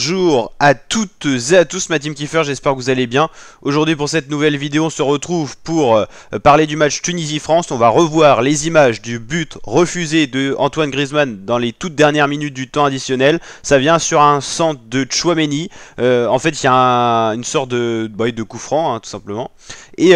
Bonjour à toutes et à tous, ma team Kiefer, j'espère que vous allez bien. Aujourd'hui pour cette nouvelle vidéo, on se retrouve pour parler du match Tunisie-France. On va revoir les images du but refusé de Antoine Griezmann dans les toutes dernières minutes du temps additionnel. Ça vient sur un centre de Tchouaméni. En fait, il y a une sorte de coup franc, hein, tout simplement. Et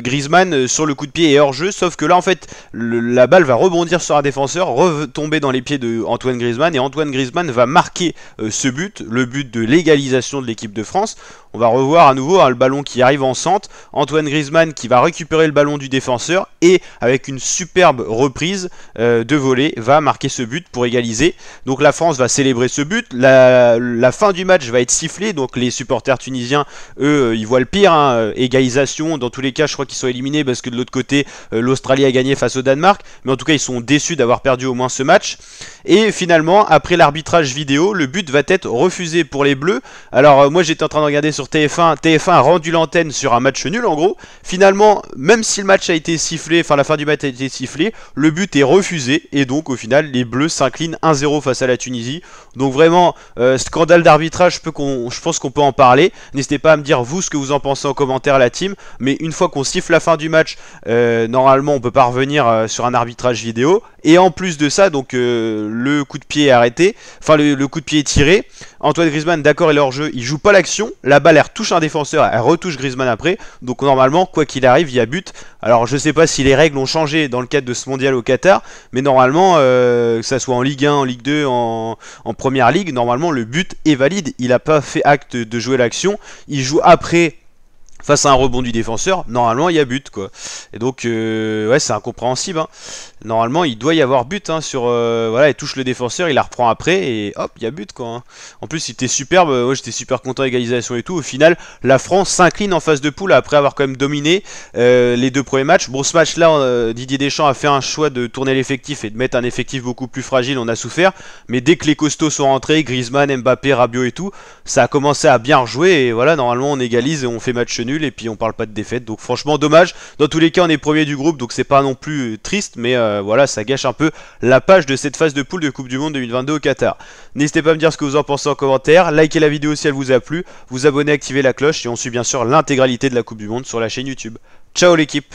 Griezmann sur le coup de pied est hors jeu, sauf que là en fait la balle va rebondir sur un défenseur, retomber dans les pieds de Antoine Griezmann, et Antoine Griezmann va marquer ce but, le but de l'égalisation de l'équipe de France. On va revoir à nouveau le ballon qui arrive en centre, Antoine Griezmann qui va récupérer le ballon du défenseur et avec une superbe reprise de volée va marquer ce but pour égaliser. Donc la France va célébrer ce but, la fin du match va être sifflée, donc les supporters tunisiens eux ils voient le pire, hein, égalisation, dans tous les cas je crois qu'ils sont éliminés parce que de l'autre côté l'Australie a gagné face au Danemark, mais en tout cas ils sont déçus d'avoir perdu au moins ce match. Et finalement après l'arbitrage vidéo, le but va être refusé pour les Bleus. Alors moi j'étais en train de regarder sur TF1, TF1 a rendu l'antenne sur un match nul en gros. Finalement, même si le match a été sifflé, enfin la fin du match a été sifflée, le but est refusé et donc au final les Bleus s'inclinent 1-0 face à la Tunisie. Donc vraiment scandale d'arbitrage, je pense qu'on peut en parler. N'hésitez pas à me dire vous ce que vous en pensez en commentaire la team, mais une fois qu'on siffle la fin du match, normalement on peut pas revenir sur un arbitrage vidéo. Et en plus de ça, donc le coup de pied est arrêté, enfin le coup de pied est tiré. Antoine Griezmann, d'accord, il est hors jeu, il joue pas l'action, la balle elle retouche un défenseur, elle retouche Griezmann après, donc normalement quoi qu'il arrive il y a but. Alors je sais pas si les règles ont changé dans le cadre de ce mondial au Qatar, mais normalement que ça soit en Ligue 1, en Ligue 2, en Première Ligue, normalement le but est valide, il a pas fait acte de jouer l'action, il joue après face à un rebond du défenseur, normalement il y a but quoi. Et donc ouais c'est incompréhensible, hein. Normalement il doit y avoir but, hein, sur voilà, il touche le défenseur, il la reprend après et hop il y a but quoi, hein. En plus il était superbe, ouais, j'étais super content, égalisation et tout. Au final la France s'incline en phase de poule après avoir quand même dominé les deux premiers matchs. Bon ce match là Didier Deschamps a fait un choix de tourner l'effectif et de mettre un effectif beaucoup plus fragile, on a souffert. Mais dès que les costauds sont rentrés, Griezmann, Mbappé, Rabiot et tout, ça a commencé à bien rejouer et voilà, normalement on égalise et on fait match nul et puis on parle pas de défaite. Donc franchement dommage, dans tous les cas on est premier du groupe donc c'est pas non plus triste, mais voilà, ça gâche un peu la page de cette phase de poule de Coupe du Monde 2022 au Qatar. N'hésitez pas à me dire ce que vous en pensez en commentaire, likez la vidéo si elle vous a plu, vous abonnez, activez la cloche et on suit bien sûr l'intégralité de la Coupe du Monde sur la chaîne YouTube. Ciao l'équipe!